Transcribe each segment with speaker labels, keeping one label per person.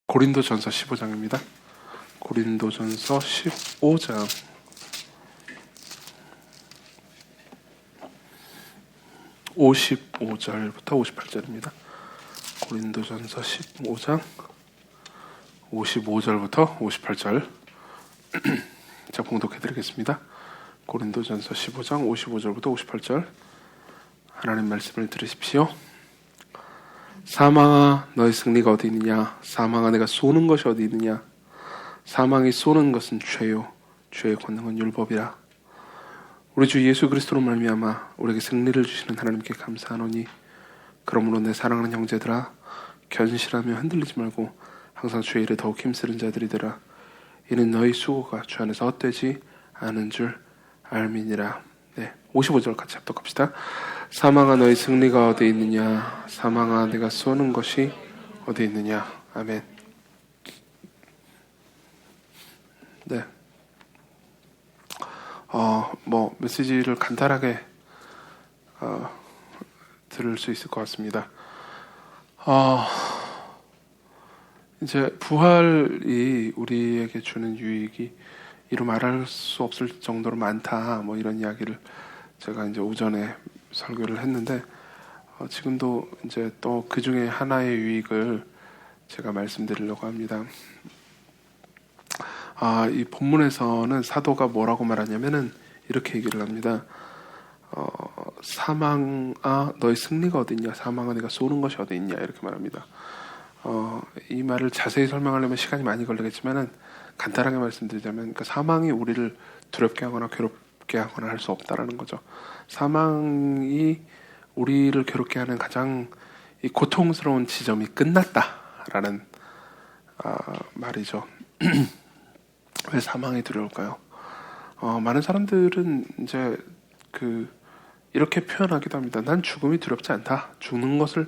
Speaker 1: 고린도전서 15장입니다. 고린도전서 15장 55절부터 58절입니다. 고린도전서 15장 55절부터 58절 자, 봉독해드리겠습니다. 고린도전서 15장 55절부터 58절 하나님 말씀을 들으십시오. 사망아 너의 승리가 어디 있느냐? 사망아 내가 쏘는 것이 어디 있느냐? 사망이 쏘는 것은 죄요 죄의 권능은 율법이라. 우리 주 예수 그리스도로 말미암아 우리에게 승리를 주시는 하나님께 감사하노니 그러므로 내 사랑하는 형제들아 견실하며 흔들리지 말고 항상 주의 일에 더욱 힘쓰는 자들이 되라. 이는 너희 수고가 주 안에서 헛되지 않은 줄 알미니라. 55절 같이 합독합시다. 사망아 너희 승리가 어디 있느냐? 사망아 내가 쏘는 것이 어디 있느냐? 아멘. 메시지를 간단하게 들을 수 있을 것 같습니다. 이제 부활이 우리에게 주는 유익이 이루 말할 수 없을 정도로 많다. 이런 이야기를 제가 이제 오전에 설교를 했는데 지금도 이제 또 그 중에 하나의 유익을 제가 말씀드리려고 합니다. 이 본문에서는 사도가 뭐라고 말하냐면은 이렇게 얘기를 합니다. 사망아 너의 승리가 어디 있냐? 사망아 내가 쏘는 것이 어디 있냐? 이렇게 말합니다. 이 말을 자세히 설명하려면 시간이 많이 걸리겠지만은 간단하게 말씀드리자면, 그러니까 사망이 우리를 두렵게 하거나 괴롭게 하거나 할 수 없다라는 거죠. 사망이 우리를 괴롭게 하는 가장 이 고통스러운 지점이 끝났다라는 말이죠. 왜 사망이 두려울까요? 많은 사람들은 이제 이렇게 표현하기도 합니다. 난 죽음이 두렵지 않다. 죽는 것을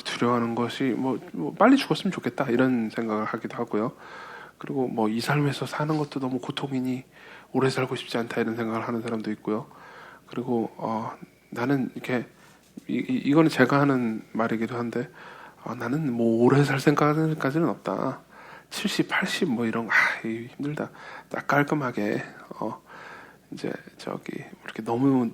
Speaker 1: 두려워하는 것이 빨리 죽었으면 좋겠다 이런 생각을 하기도 하고요. 그리고 이 삶에서 사는 것도 너무 고통이니 오래 살고 싶지 않다 이런 생각을 하는 사람도 있고요. 그리고 나는 이렇게 이거는 제가 하는 말이기도 한데 나는 오래 살 생각까지는 없다. 70, 80 이런 거 힘들다. 딱 깔끔하게 이제 이렇게 너무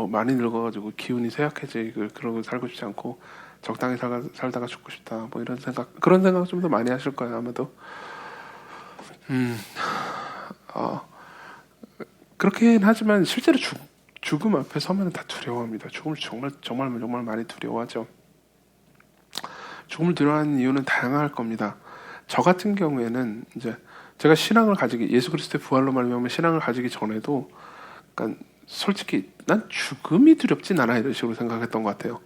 Speaker 1: 많이 늙어가지고 기운이 쇠약해지고 그러고 살고 싶지 않고 적당히 살다가 죽고 싶다. 이런 생각, 그런 생각 좀 더 많이 하실 거예요 아마도. 그렇긴 하지만 실제로 죽음 앞에 서면 다 두려워합니다. 죽음을 정말 많이 두려워하죠. 죽음을 두려워하는 이유는 다양할 겁니다. 저 같은 경우에는 이제 제가 신앙을 가지기, 예수 그리스도의 부활로 말미암아 신앙을 가지기 전에도, 그러니까 솔직히 난 죽음이 두렵진 않아 이런 식으로 생각했던 것 같아요.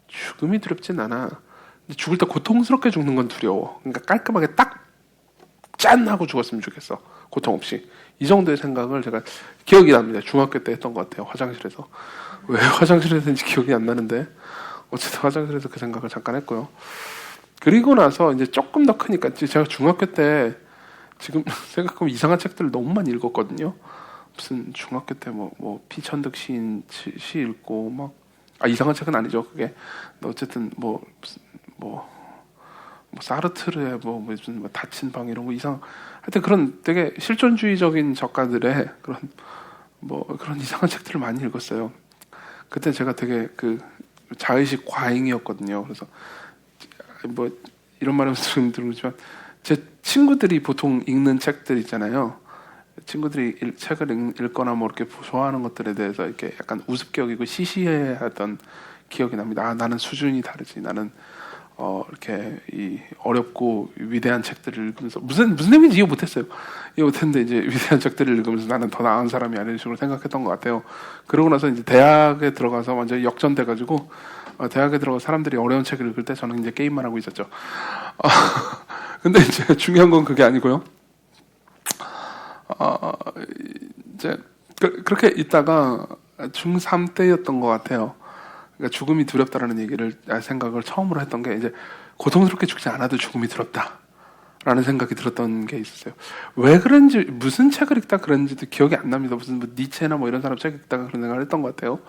Speaker 1: 죽음이 두렵진 않아. 근데 죽을 때 고통스럽게 죽는 건 두려워. 그러니까 깔끔하게 딱 짠 하고 죽었으면 좋겠어. 고통 없이. 이 정도의 생각을 제가 기억이 납니다. 중학교 때 했던 것 같아요. 화장실에서. 왜 화장실에서 했는지 기억이 안 나는데 어쨌든 화장실에서 그 생각을 잠깐 했고요. 그리고 나서 이제 조금 더 크니까, 제가 중학교 때 지금 생각하면 이상한 책들을 너무 많이 읽었거든요. 무슨 중학교 때 피천득 시인 시 읽고 이상한 책은 아니죠 그게. 어쨌든 사르트르의 무슨 닫힌 방 이런 거 하여튼 그런 되게 실존주의적인 작가들의 그런 이상한 책들을 많이 읽었어요. 그때 제가 되게 자의식 과잉이었거든요. 그래서 이런 말은 좀 들었지만 제 친구들이 보통 읽는 책들 있잖아요. 친구들이 책을 읽거나 이렇게 좋아하는 것들에 대해서 이렇게 약간 우습게 여기고 시시해하던 기억이 납니다. 나는 수준이 다르지. 나는 이렇게 이 어렵고 위대한 책들을 읽으면서 무슨 내용인지 이해 못했어요. 이해 못했는데 이제 위대한 책들을 읽으면서 나는 더 나은 사람이 아닌 식으로 생각했던 것 같아요. 그러고 나서 이제 대학에 들어가서 완전히 역전돼가지고 대학에 들어가 사람들이 어려운 책을 읽을 때 저는 이제 게임만 하고 있었죠. 근데 이제 중요한 건 그게 아니고요. 이제 그렇게 있다가 중3 때였던 것 같아요. 그러니까 죽음이 두렵다라는 생각을 처음으로 했던 게, 이제 고통스럽게 죽지 않아도 죽음이 두렵다라는 생각이 들었던 게 있었어요. 왜 그런지, 무슨 책을 읽다 그런지도 기억이 안 납니다. 무슨 니체나 이런 사람 책 읽다가 그런 생각을 했던 것 같아요.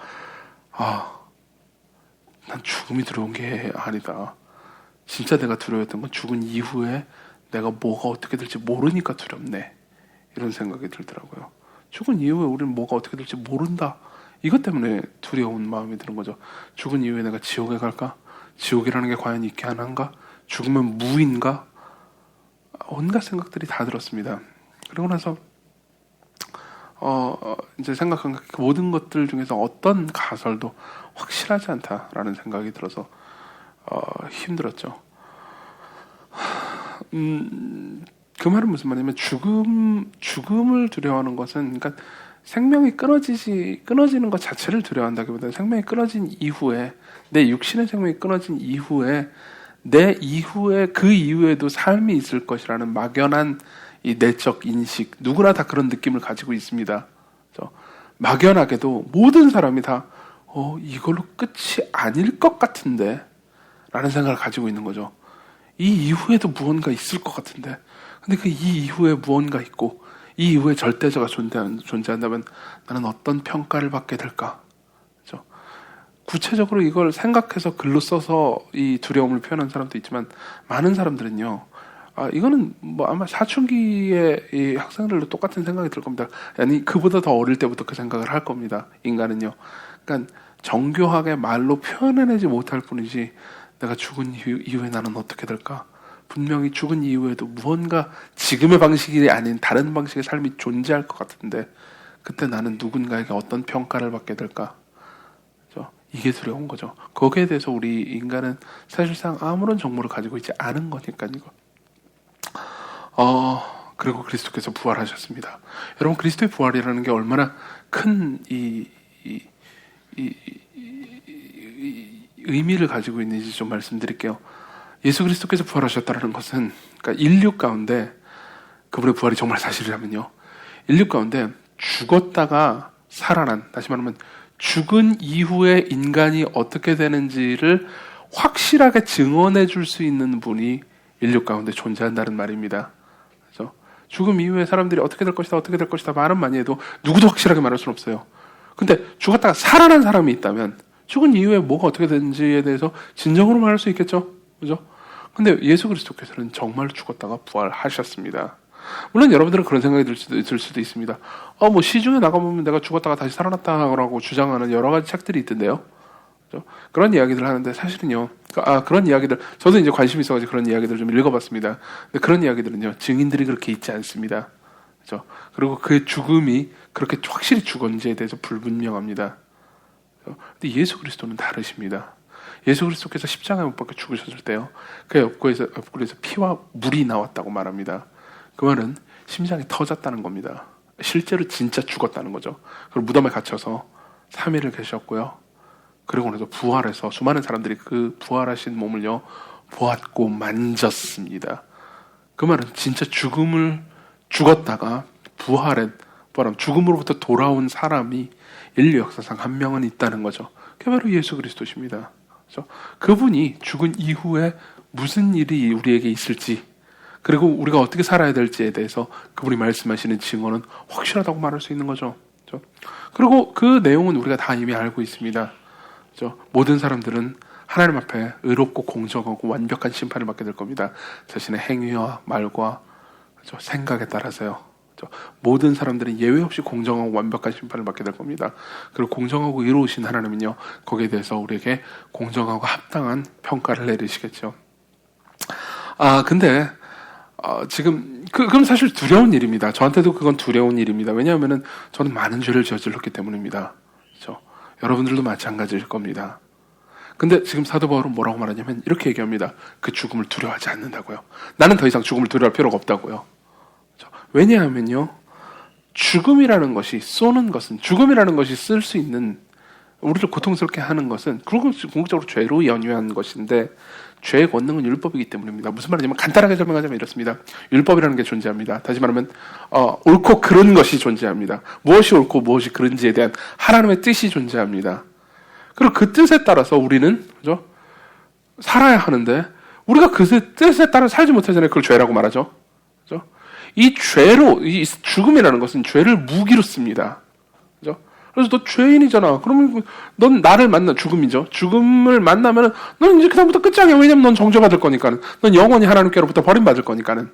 Speaker 1: 난 죽음이 두려운 게 아니다. 진짜 내가 두려웠던 건 죽은 이후에 내가 뭐가 어떻게 될지 모르니까 두렵네. 이런 생각이 들더라고요. 죽은 이후에 우리는 뭐가 어떻게 될지 모른다. 이것 때문에 두려운 마음이 드는 거죠. 죽은 이후에 내가 지옥에 갈까? 지옥이라는 게 과연 있게 하나인가? 죽으면 무인가? 온갖 생각들이 다 들었습니다. 그러고 나서 이제 생각한 그 모든 것들 중에서 어떤 가설도 확실하지 않다라는 생각이 들어서 힘들었죠. 그 말은 무슨 말이냐면 죽음을 두려워하는 것은 그러니까 생명이 끊어지는 것 자체를 두려워한다기보다는 생명이 끊어진 이후에 내 육신의 생명이 끊어진 이후에 내 이후에 그 이후에도 삶이 있을 것이라는 막연한 이 내적 인식, 누구나 다 그런 느낌을 가지고 있습니다. 막연하게도 모든 사람이 다 이걸로 끝이 아닐 것 같은데 라는 생각을 가지고 있는 거죠. 이 이후에도 무언가 있을 것 같은데, 근데 그 이 이후에 무언가 있고 이 이후에 절대자가 존재한다면 나는 어떤 평가를 받게 될까? 그렇죠? 구체적으로 이걸 생각해서 글로 써서 이 두려움을 표현한 사람도 있지만 많은 사람들은요, 이거는 뭐 아마 사춘기의 이 학생들도 똑같은 생각이 들 겁니다. 아니 그보다 더 어릴 때부터 그 생각을 할 겁니다. 인간은요. 그러니까 정교하게 말로 표현해내지 못할 뿐이지 내가 죽은 이후에 나는 어떻게 될까? 분명히 죽은 이후에도 무언가 지금의 방식이 아닌 다른 방식의 삶이 존재할 것 같은데 그때 나는 누군가에게 어떤 평가를 받게 될까? 그렇죠? 이게 두려운 거죠. 거기에 대해서 우리 인간은 사실상 아무런 정보를 가지고 있지 않은 거니까 이거. 그리고 그리스도께서 부활하셨습니다. 여러분 그리스도의 부활이라는 게 얼마나 큰 의미를 가지고 있는지 좀 말씀드릴게요. 예수 그리스도께서 부활하셨다는 것은 그러니까 인류 가운데 그분의 부활이 정말 사실이라면요. 인류 가운데 죽었다가 살아난, 다시 말하면 죽은 이후에 인간이 어떻게 되는지를 확실하게 증언해 줄 수 있는 분이 인류 가운데 존재한다는 말입니다. 그렇죠? 죽음 이후에 사람들이 어떻게 될 것이다 말은 많이 해도 누구도 확실하게 말할 수는 없어요. 근데 죽었다가 살아난 사람이 있다면 죽은 이후에 뭐가 어떻게 되는지에 대해서 진정으로 말할 수 있겠죠. 그죠? 근데 예수 그리스도께서는 정말 죽었다가 부활하셨습니다. 물론 여러분들은 그런 생각이 들 수도 있습니다. 뭐 시중에 나가보면 내가 죽었다가 다시 살아났다고 주장하는 여러 가지 책들이 있던데요. 그죠? 그런 이야기들을 하는데 사실은요. 그런 이야기들, 저도 이제 관심이 있어가지고 그런 이야기들을 좀 읽어봤습니다. 근데 그런 이야기들은요, 증인들이 그렇게 있지 않습니다. 그죠? 그리고 그 죽음이 그렇게 확실히 죽었는지에 대해서 불분명합니다. 근데 예수 그리스도는 다르십니다. 예수 그리스도께서 십자가에 못 박혀 죽으셨을 때요, 그 옆구리에서 피와 물이 나왔다고 말합니다. 그 말은 심장이 터졌다는 겁니다. 실제로 진짜 죽었다는 거죠. 그리고 무덤에 갇혀서 3일을 계셨고요. 그리고 나서 부활해서 수많은 사람들이 그 부활하신 몸을요 보았고 만졌습니다. 그 말은 진짜 죽었다가 죽음으로부터 돌아온 사람이 인류 역사상 한 명은 있다는 거죠. 그게 바로 예수 그리스도십니다. 그렇죠? 그분이 죽은 이후에 무슨 일이 우리에게 있을지, 그리고 우리가 어떻게 살아야 될지에 대해서 그분이 말씀하시는 증언은 확실하다고 말할 수 있는 거죠. 그렇죠? 그리고 그 내용은 우리가 다 이미 알고 있습니다. 그렇죠? 모든 사람들은 하나님 앞에 의롭고 공정하고 완벽한 심판을 받게 될 겁니다. 자신의 행위와 말과, 그렇죠? 생각에 따라서요. 그렇죠? 모든 사람들은 예외 없이 공정하고 완벽한 심판을 받게 될 겁니다. 그리고 공정하고 의로우신 하나님은요, 거기에 대해서 우리에게 공정하고 합당한 평가를 내리시겠죠. 근데 지금 그럼 사실 두려운 일입니다. 저한테도 그건 두려운 일입니다. 왜냐하면은 저는 많은 죄를 저질렀기 때문입니다. 그렇죠? 여러분들도 마찬가지일 겁니다. 근데 지금 사도 바울은 뭐라고 말하냐면 이렇게 얘기합니다. 그 죽음을 두려워하지 않는다고요. 나는 더 이상 죽음을 두려워할 필요가 없다고요. 그렇죠? 왜냐하면요, 죽음이라는 것이 쓸 수 있는, 우리를 고통스럽게 하는 것은 궁극적으로 죄로 연유한 것인데, 죄의 권능은 율법이기 때문입니다. 무슨 말이냐면 간단하게 설명하자면 이렇습니다. 율법이라는 게 존재합니다. 다시 말하면 옳고 그른 것이 존재합니다. 무엇이 옳고 무엇이 그른지에 대한 하나님의 뜻이 존재합니다. 그리고 그 뜻에 따라서 우리는, 그죠? 살아야 하는데 우리가 그 뜻에 따라 살지 못하잖아요. 그걸 죄라고 말하죠. 그죠? 이 죽음이라는 것은 죄를 무기로 씁니다. 그죠? 그래서 너 죄인이잖아. 그러면 넌 나를 만나, 죽음이죠. 죽음을 만나면은 넌 이제 그다음부터 끝장이야. 왜냐면 넌 정죄받을 거니까는. 넌 영원히 하나님께로부터 버림받을 거니까는.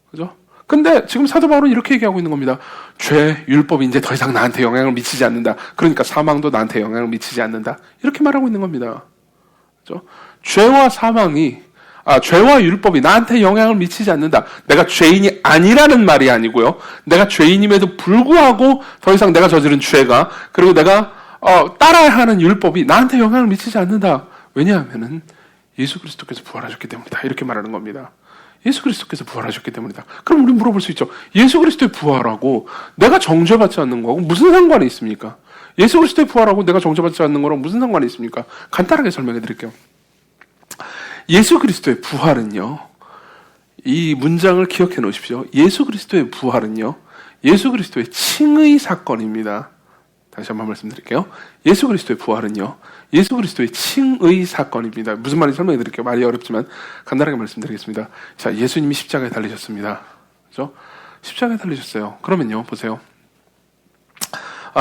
Speaker 1: 그죠? 근데 지금 사도 바울은 이렇게 얘기하고 있는 겁니다. 죄, 율법이 이제 더 이상 나한테 영향을 미치지 않는다. 그러니까 사망도 나한테 영향을 미치지 않는다. 이렇게 말하고 있는 겁니다. 그죠? 죄와 사망이, 죄와 율법이 나한테 영향을 미치지 않는다. 내가 죄인이 아니라는 말이 아니고요. 내가 죄인임에도 불구하고 더 이상 내가 저지른 죄가, 그리고 내가 따라야 하는 율법이 나한테 영향을 미치지 않는다. 왜냐하면은 예수 그리스도께서 부활하셨기 때문이다. 이렇게 말하는 겁니다. 예수 그리스도께서 부활하셨기 때문이다. 그럼 우리 물어볼 수 있죠. 예수 그리스도의 부활하고 내가 정죄받지 않는 거하고 무슨 상관이 있습니까? 예수 그리스도의 부활하고 내가 정죄받지 않는 거랑 무슨 상관이 있습니까? 간단하게 설명해 드릴게요. 예수 그리스도의 부활은요, 이 문장을 기억해 놓으십시오. 예수 그리스도의 부활은요, 예수 그리스도의 칭의 사건입니다. 다시 한번 말씀드릴게요. 예수 그리스도의 부활은요, 예수 그리스도의 칭의 사건입니다. 무슨 말인지 설명해 드릴게요. 말이 어렵지만 간단하게 말씀드리겠습니다. 자, 예수님이 십자가에 달리셨습니다. 그죠? 십자가에 달리셨어요. 그러면요, 보세요.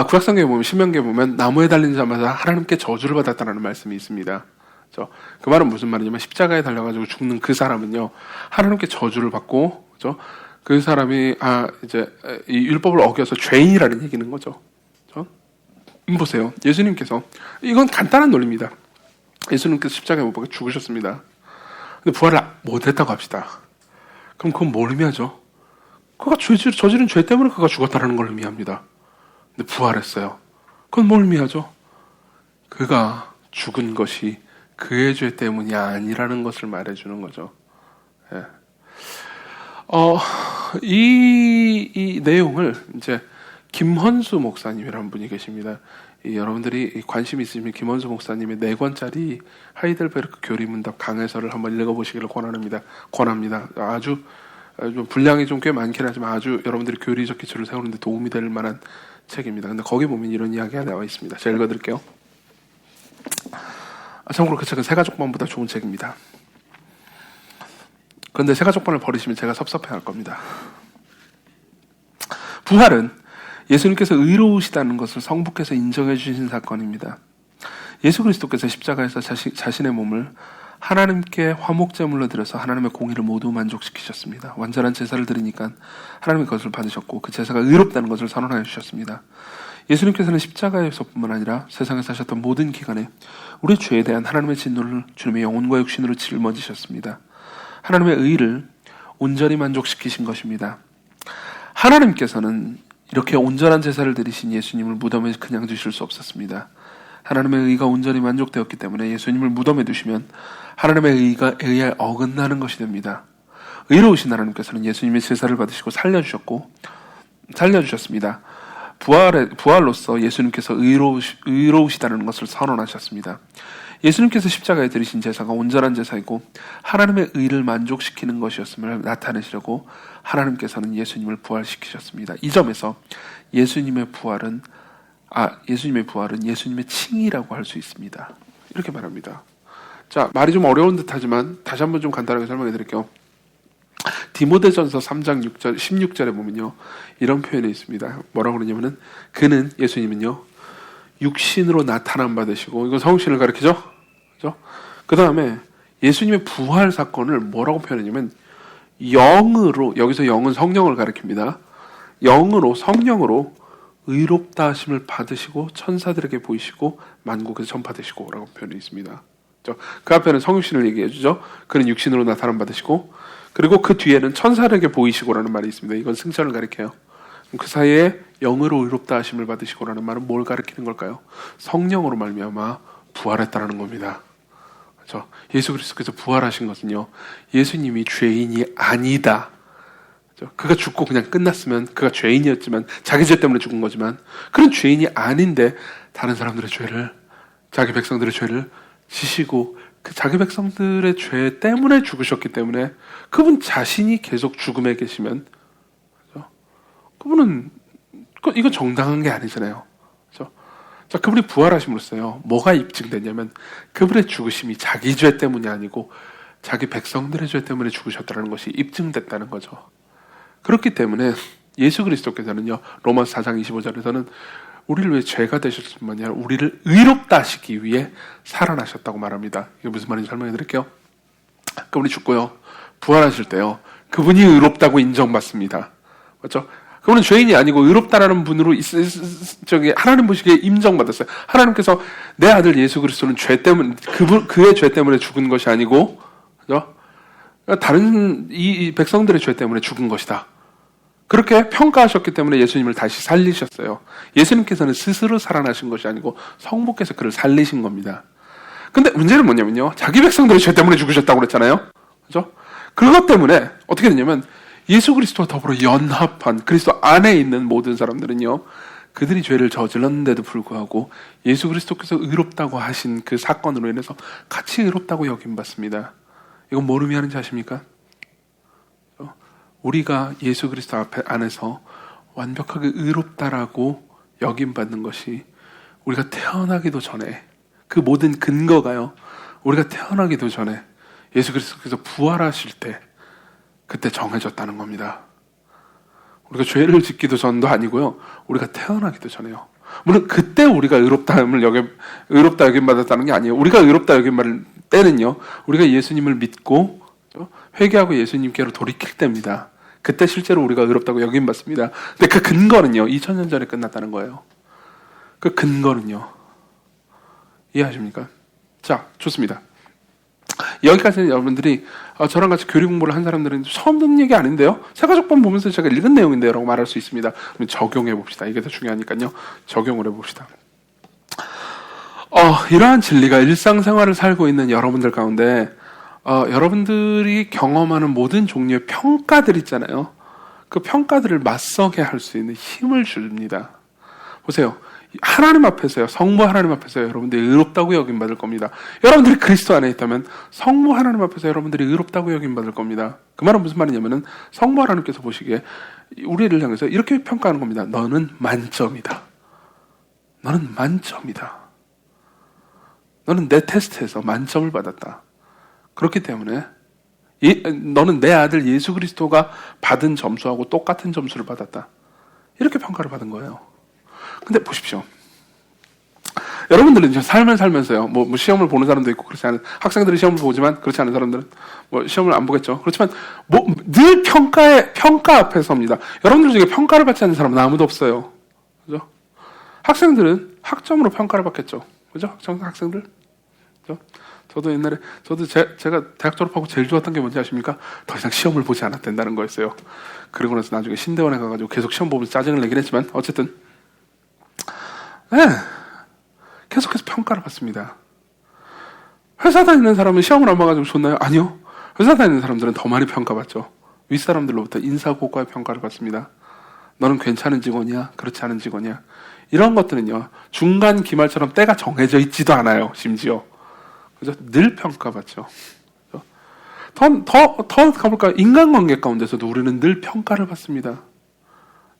Speaker 1: 구약성경에 보면, 신명기에 보면 나무에 달린 자마다 하나님께 저주를 받았다는 말씀이 있습니다. 그죠? 그 말은 무슨 말이냐면 십자가에 달려가지고 죽는 그 사람은요, 하나님께 저주를 받고, 그죠? 그 사람이 이제 이 율법을 어겨서 죄인이라는 얘기는 거죠. 그죠? 보세요. 예수님께서, 이건 간단한 논리입니다. 예수님께서 십자가에 못 박혀 죽으셨습니다. 근데 부활을 못했다고 합시다. 그럼 그건 뭘 의미하죠? 그가 저지른 죄 때문에 그가 죽었다는 걸 의미합니다. 근데 부활했어요. 그건 뭘 의미하죠? 그가 죽은 것이 그의 죄 때문이 아니라는 것을 말해주는 거죠. 예. 이 내용을 이제 김헌수 목사님이라는 분이 계십니다. 여러분들이 관심 있으시면 김헌수 목사님의 4권짜리 하이델베르크 교리문답 강해설을 한번 읽어보시기를 권합니다. 아주 분량이 좀 꽤 많긴 하지만 아주 여러분들이 교리적 기초를 세우는데 도움이 될 만한 책입니다. 근데 거기 보면 이런 이야기가 나와 있습니다. 제가 읽어드릴게요. 참고로 그 책은 새가족반보다 좋은 책입니다. 그런데 새가족반을 버리시면 제가 섭섭해할 겁니다. 부활은 예수님께서 의로우시다는 것을 성부께서 인정해 주신 사건입니다. 예수 그리스도께서 십자가에서 자신의 몸을 하나님께 화목제물로 드려서 하나님의 공의를 모두 만족시키셨습니다. 완전한 제사를 드리니까 하나님의 것을 받으셨고 그 제사가 의롭다는 것을 선언하여 주셨습니다. 예수님께서는 십자가에서뿐만 아니라 세상에 사셨던 모든 기간에 우리 죄에 대한 하나님의 진노를 주님의 영혼과 육신으로 짊어지셨습니다. 하나님의 의를 온전히 만족시키신 것입니다. 하나님께서는 이렇게 온전한 제사를 드리신 예수님을 무덤에 그냥 두실 수 없었습니다. 하나님의 의가 온전히 만족되었기 때문에 예수님을 무덤에 두시면 하나님의 의에 어긋나는 것이 됩니다. 의로우신 하나님께서는 예수님의 제사를 받으시고 살려주셨습니다. 부활로서 예수님께서 의로우시다는 것을 선언하셨습니다. 예수님께서 십자가에 드리신 제사가 온전한 제사이고 하나님의 의를 만족시키는 것이었음을 나타내시려고 하나님께서는 예수님을 부활시키셨습니다. 이 점에서 예수님의 부활은 예수님의 칭의라고 할 수 있습니다. 이렇게 말합니다. 자, 말이 좀 어려운 듯하지만 다시 한번 좀 간단하게 설명해 드릴게요. 디모데전서 3장 16절에 보면요, 이런 표현이 있습니다. 뭐라고 그러냐면은 그는, 예수님은요, 육신으로 나타남 받으시고, 이건 성신을 가리키죠? 그죠? 그 다음에 예수님의 부활 사건을 뭐라고 표현하냐면 영으로, 여기서 영은 성령을 가리킵니다. 성령으로 의롭다 하심을 받으시고 천사들에게 보이시고 만국에서 전파되시고 라고 표현이 있습니다. 그 앞에는 성육신을 얘기해 주죠. 그는 육신으로 나타남 받으시고, 그리고 그 뒤에는 천사들에게 보이시고라는 말이 있습니다. 이건 승천을 가리켜요. 그 사이에 영으로 의롭다 하심을 받으시고라는 말은 뭘 가리키는 걸까요? 성령으로 말미암아 부활했다는 겁니다. 그렇죠? 예수 그리스도께서 부활하신 것은요, 예수님이 죄인이 아니다. 그렇죠? 그가 죽고 그냥 끝났으면 그가 죄인이었지만 자기 죄 때문에 죽은 거지만 그런 죄인이 아닌데 다른 사람들의 죄를, 자기 백성들의 죄를 지시고 그 자기 백성들의 죄 때문에 죽으셨기 때문에 그분 자신이 계속 죽음에 계시면, 그렇죠? 그분은 이건 정당한 게 아니잖아요. 그렇죠? 자, 그분이 부활하심으로써요, 뭐가 입증됐냐면 그분의 죽으심이 자기 죄 때문이 아니고 자기 백성들의 죄 때문에 죽으셨다는 것이 입증됐다는 거죠. 그렇기 때문에 예수 그리스도께서는요, 로마서 4장 25절에서는 우리를 위해 죄가 되셨을 뿐만 아니라 우리를 의롭다 하시기 위해 살아나셨다고 말합니다. 이게 무슨 말인지 설명해 드릴게요. 그분이 죽고요, 부활하실 때요, 그분이 의롭다고 인정받습니다. 맞죠? 그분은 죄인이 아니고 의롭다라는 분으로 하나님 보시기에 인정받았어요. 하나님께서 내 아들 예수 그리스도는 죄 때문에, 그의 죄 때문에 죽은 것이 아니고, 그죠? 다른 이 백성들의 죄 때문에 죽은 것이다. 그렇게 평가하셨기 때문에 예수님을 다시 살리셨어요. 예수님께서는 스스로 살아나신 것이 아니고 성부께서 그를 살리신 겁니다. 근데 문제는 뭐냐면요, 자기 백성들의 죄 때문에 죽으셨다고 그랬잖아요. 그죠? 그것 때문에 어떻게 되냐면, 예수 그리스도와 더불어 연합한 그리스도 안에 있는 모든 사람들은요, 그들이 죄를 저질렀는데도 불구하고 예수 그리스도께서 의롭다고 하신 그 사건으로 인해서 같이 의롭다고 여김받습니다. 이건 뭘 의미하는지 아십니까? 우리가 예수 그리스도 안에서 완벽하게 의롭다라고 여김받는 것이 우리가 태어나기도 전에, 그 모든 근거가요, 우리가 태어나기도 전에 예수 그리스도께서 부활하실 때 그때 정해졌다는 겁니다. 우리가 죄를 짓기도 전도 아니고요, 우리가 태어나기도 전에요. 물론 그때 우리가 의롭다 여김받았다는 게 아니에요. 우리가 의롭다 여김받을 때는요, 우리가 예수님을 믿고 회개하고 예수님께로 돌이킬 때입니다. 그때 실제로 우리가 의롭다고 여김받습니다. 근데 그 근거는요, 2000년 전에 끝났다는 거예요. 그 근거는요, 이해하십니까? 자, 좋습니다. 여기까지는 여러분들이 저랑 같이 교리 공부를 한 사람들은 처음 듣는 얘기 아닌데요, 세가족본 보면서 제가 읽은 내용인데요 라고 말할 수 있습니다. 그럼 적용해 봅시다. 이게 더 중요하니까요, 적용을 해봅시다. 이러한 진리가 일상생활을 살고 있는 여러분들 가운데 여러분들이 경험하는 모든 종류의 평가들 있잖아요. 그 평가들을 맞서게 할 수 있는 힘을 줍니다. 보세요. 하나님 앞에서요, 성부 하나님 앞에서요, 여러분들이 의롭다고 여김받을 겁니다. 여러분들이 그리스도 안에 있다면 성부 하나님 앞에서 여러분들이 의롭다고 여김받을 겁니다. 그 말은 무슨 말이냐면은, 성부 하나님께서 보시기에 우리를 향해서 이렇게 평가하는 겁니다. 너는 만점이다. 너는 만점이다. 너는 내 테스트에서 만점을 받았다. 그렇기 때문에 너는 내 아들 예수 그리스도가 받은 점수하고 똑같은 점수를 받았다. 이렇게 평가를 받은 거예요. 근데 보십시오. 여러분들은 삶을 살면서요, 뭐 시험을 보는 사람도 있고, 그렇지 않은 학생들이 시험을 보지만 그렇지 않은 사람들은 뭐 시험을 안 보겠죠. 그렇지만 늘 평가 앞에 섭니다. 여러분들 중에 평가를 받지 않는 사람은 아무도 없어요. 그죠? 학생들은 학점으로 평가를 받겠죠. 그죠? 학생들. 그죠? 저도 옛날에, 제가 대학 졸업하고 제일 좋았던 게 뭔지 아십니까? 더 이상 시험을 보지 않아도 된다는 거였어요. 그러고 나서 나중에 신대원에 가가지고 계속 시험 보면서 짜증을 내긴 했지만, 어쨌든 계속해서 평가를 받습니다. 회사 다니는 사람은 시험을 안 봐가지고 좋나요? 아니요. 회사 다니는 사람들은 더 많이 평가받죠. 윗사람들로부터 인사고과의 평가를 받습니다. 너는 괜찮은 직원이야? 그렇지 않은 직원이야? 이런 것들은요, 중간 기말처럼 때가 정해져 있지도 않아요. 심지어. 그죠? 늘 평가받죠. 더 가볼까요? 인간관계 가운데서도 우리는 늘 평가를 받습니다.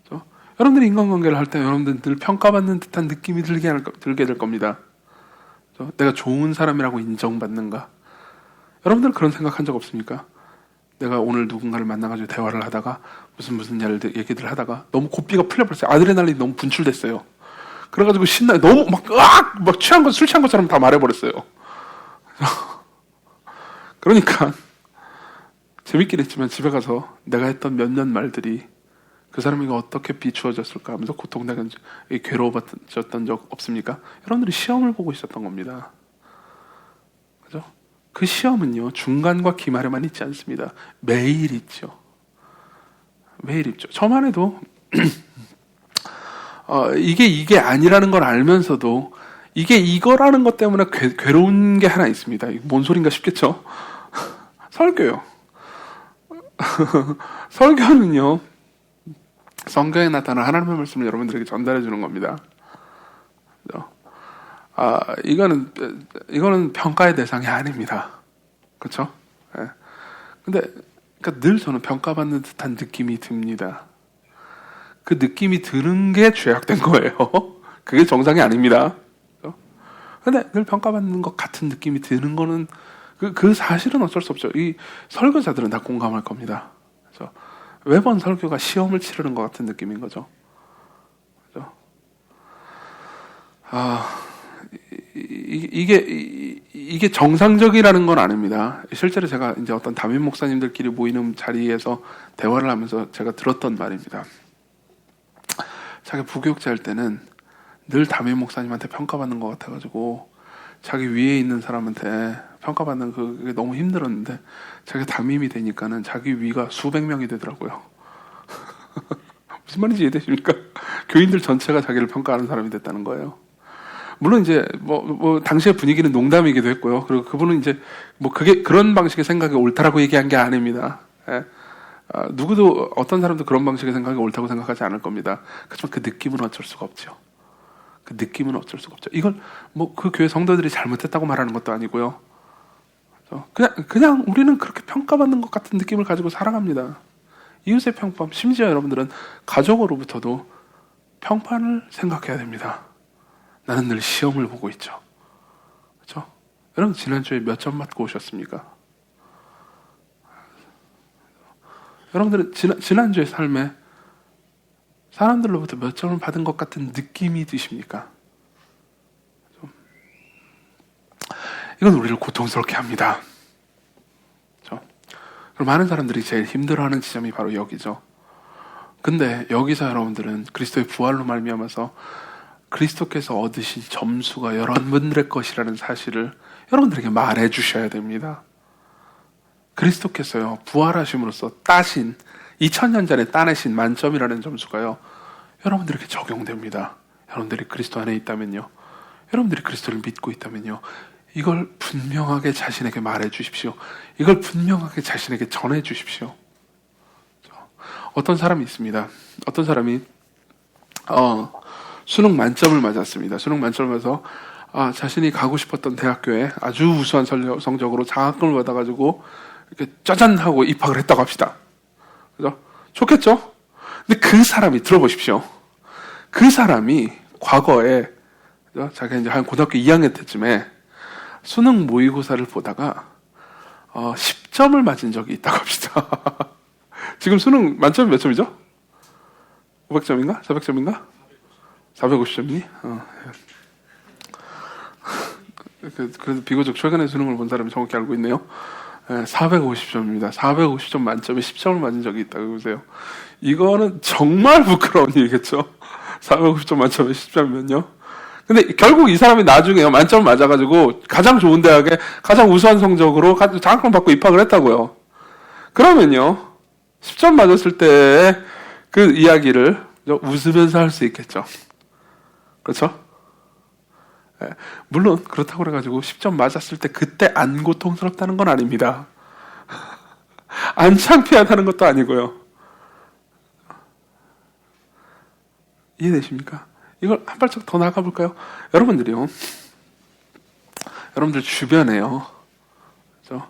Speaker 1: 그죠? 여러분들이 인간관계를 할 때 여러분들은 늘 평가받는 듯한 느낌이 들게 될 겁니다. 그죠? 내가 좋은 사람이라고 인정받는가? 여러분들은 그런 생각한 적 없습니까? 내가 오늘 누군가를 만나가지고 대화를 하다가 무슨 얘기들 하다가 너무 고삐가 풀려버렸어요. 아드레날린이 너무 분출됐어요. 그래가지고 신나요. 너무 막 술 취한 것처럼 다 말해버렸어요. 그러니까 재밌긴 했지만 집에 가서 내가 했던 몇몇 말들이 그 사람에게 어떻게 비추어졌을까 하면서 고통당한, 괴로워졌던 적 없습니까? 여러분들이 시험을 보고 있었던 겁니다. 그죠? 그 시험은요, 중간과 기말에만 있지 않습니다. 매일 있죠. 매일 있죠. 저만 해도 이게 아니라는 걸 알면서도 이게 이거라는 것 때문에 괴로운 게 하나 있습니다. 뭔 소린가 싶겠죠? 설교요. 설교는요, 성경에 나타난 하나님의 말씀을 여러분들에게 전달해 주는 겁니다. 이거는 평가의 대상이 아닙니다. 그렇죠? 네. 근데 그러니까 늘 저는 평가받는 듯한 느낌이 듭니다. 그 느낌이 드는 게 죄악된 거예요. 그게 정상이 아닙니다. 근데 늘 평가받는 것 같은 느낌이 드는 거는 그 사실은 어쩔 수 없죠. 이 설교자들은 다 공감할 겁니다. 그렇죠? 매번 설교가 시험을 치르는 것 같은 느낌인 거죠. 그렇죠? 이게 정상적이라는 건 아닙니다. 실제로 제가 이제 어떤 담임 목사님들끼리 모이는 자리에서 대화를 하면서 제가 들었던 말입니다. 자기 부교육자 할 때는 늘 담임 목사님한테 평가받는 것 같아가지고 자기 위에 있는 사람한테 평가받는 그게 너무 힘들었는데 자기가 담임이 되니까는 자기 위가 수백 명이 되더라고요. 무슨 말인지 이해되십니까? 교인들 전체가 자기를 평가하는 사람이 됐다는 거예요. 물론 이제 당시의 분위기는 농담이기도 했고요. 그리고 그분은 이제 그게 그런 방식의 생각이 옳다라고 얘기한 게 아닙니다. 예. 누구도 어떤 사람도 그런 방식의 생각이 옳다고 생각하지 않을 겁니다. 그렇지만 그 느낌은 어쩔 수가 없죠. 그 느낌은 어쩔 수가 없죠. 이걸 그 교회 성도들이 잘못했다고 말하는 것도 아니고요. 그냥 우리는 그렇게 평가받는 것 같은 느낌을 가지고 살아갑니다. 이웃의 평판, 심지어 여러분들은 가족으로부터도 평판을 생각해야 됩니다. 나는 늘 시험을 보고 있죠. 그렇죠? 여러분 지난주에 몇 점 맞고 오셨습니까? 여러분들은 지난주의 삶에 사람들로부터 몇 점을 받은 것 같은 느낌이 드십니까? 이건 우리를 고통스럽게 합니다. 그렇죠? 그럼 많은 사람들이 제일 힘들어하는 지점이 바로 여기죠. 근데 여기서 여러분들은 그리스도의 부활로 말미암아서 그리스도께서 얻으신 점수가 여러분들의 것이라는 사실을 여러분들에게 말해 주셔야 됩니다. 그리스도께서요 부활하심으로써 따신 2000년 전에 따내신 만점이라는 점수가요 여러분들에게 적용됩니다. 여러분들이 그리스도 안에 있다면요, 여러분들이 그리스도를 믿고 있다면요, 이걸 분명하게 자신에게 말해 주십시오. 이걸 분명하게 자신에게 전해 주십시오. 어떤 사람이 있습니다. 어떤 사람이 수능 만점을 맞았습니다. 수능 만점을 맞아서 자신이 가고 싶었던 대학교에 아주 우수한 성적으로 장학금을 받아가지고 이렇게 짜잔 하고 입학을 했다고 합시다. 그죠? 좋겠죠? 근데 그 사람이 들어보십시오. 그 사람이 과거에 자기가 이제 한 고등학교 2학년 때쯤에 수능 모의고사를 보다가 10점을 맞은 적이 있다고 합시다. 지금 수능 만점이 몇 점이죠? 500점인가? 400점인가? 450점이니? 그래도 비교적 최근에 수능을 본 사람이 정확히 알고 있네요. 450점입니다. 450점 만점에 10점을 맞은 적이 있다고 보세요. 이거는 정말 부끄러운 일이겠죠. 450점 만점에 10점이면요. 근데 결국 이 사람이 나중에 만점 맞아가지고 가장 좋은 대학에 가장 우수한 성적으로 장학금 받고 입학을 했다고요. 그러면요 10점 맞았을 때 그 이야기를 웃으면서 할 수 있겠죠. 그렇죠? 네. 물론 그렇다고 그래가지고 10점 맞았을 때 그때 안 고통스럽다는 건 아닙니다. 안 창피하다는 것도 아니고요. 이해되십니까? 이걸 한 발짝 더 나가볼까요? 여러분들이요, 여러분들 주변에요, 그렇죠?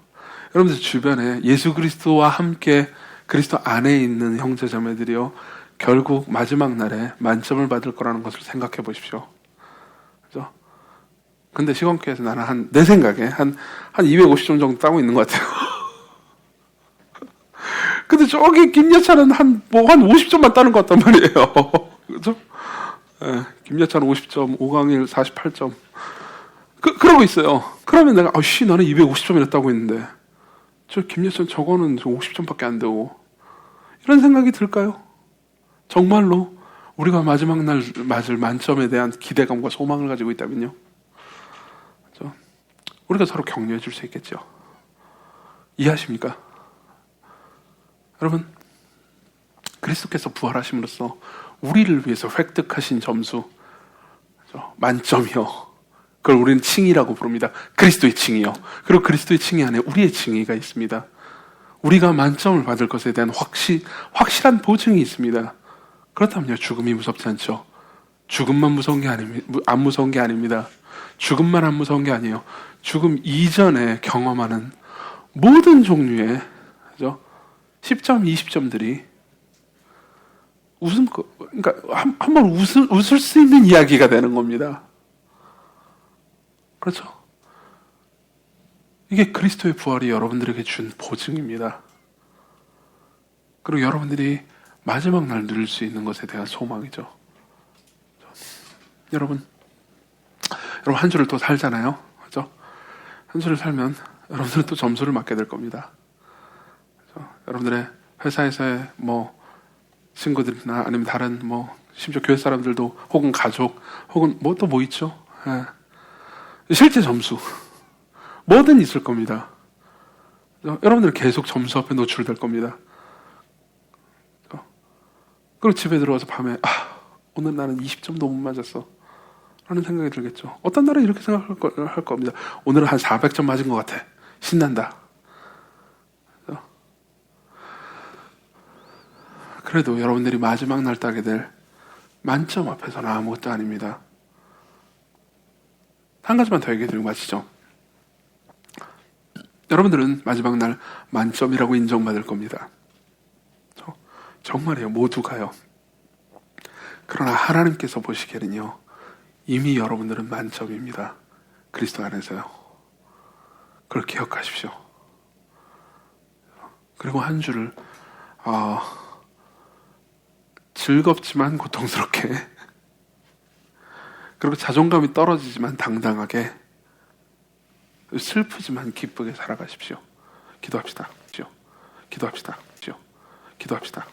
Speaker 1: 여러분들 주변에 예수 그리스도와 함께 그리스도 안에 있는 형제 자매들이요 결국 마지막 날에 만점을 받을 거라는 것을 생각해 보십시오. 그죠? 근데 시건교에서 나는 내 생각에 한 250점 정도 따고 있는 것 같아요. 근데 저기 김여찬은 한 50점만 따는 것 같단 말이에요. 그죠? 네, 김여찬은 50점, 오강일 48점. 그러고 있어요. 그러면 내가, 나는 250점이나 따고 있는데, 저 김여찬 저거는 50점밖에 안 되고. 이런 생각이 들까요? 정말로 우리가 마지막 날 맞을 만점에 대한 기대감과 소망을 가지고 있다면요. 그렇죠? 우리가 서로 격려해 줄 수 있겠죠. 이해하십니까? 여러분, 그리스도께서 부활하심으로써 우리를 위해서 획득하신 점수, 그렇죠? 만점이요. 그걸 우리는 칭의라고 부릅니다. 그리스도의 칭의요. 그리고 그리스도의 칭의 안에 우리의 칭의가 있습니다. 우리가 만점을 받을 것에 대한 확실한 보증이 있습니다. 그렇다면요, 죽음이 무섭지 않죠. 죽음만 무서운 게 안 무서운 게 아닙니다. 죽음만 안 무서운 게 아니에요. 죽음 이전에 경험하는 모든 종류의, 그죠? 10점, 20점들이 그러니까 한번 웃을 수 있는 이야기가 되는 겁니다. 그렇죠? 이게 그리스도의 부활이 여러분들에게 준 보증입니다. 그리고 여러분들이 마지막 날 누릴 수 있는 것에 대한 소망이죠. 여러분, 여러분 한 주를 또 살잖아요. 그죠? 한 주를 살면 여러분들은 또 점수를 맞게 될 겁니다. 그죠? 여러분들의 회사에서의 뭐 친구들이나 아니면 다른 뭐 심지어 교회 사람들도 혹은 가족 혹은 뭐 또 뭐 있죠? 예. 실제 점수 뭐든 있을 겁니다. 여러분들은 계속 점수 앞에 노출될 겁니다. 그리고 집에 들어와서 밤에 오늘 나는 20점도 못 맞았어 라는 생각이 들겠죠. 어떤 날은 이렇게 생각할 겁니다. 오늘은 한 400점 맞은 것 같아. 신난다. 그래도 여러분들이 마지막 날 따게 될 만점 앞에서는 아무것도 아닙니다. 한 가지만 더 얘기해 드리고 마치죠. 여러분들은 마지막 날 만점이라고 인정받을 겁니다. 정말이에요. 모두가요. 그러나 하나님께서 보시기에는요, 이미 여러분들은 만점입니다. 그리스도 안에서요. 그걸 기억하십시오. 그리고 한 주를 즐겁지만 고통스럽게, 그리고 자존감이 떨어지지만 당당하게, 슬프지만 기쁘게 살아가십시오. 기도합시다. 기도합시다. 기도합시다.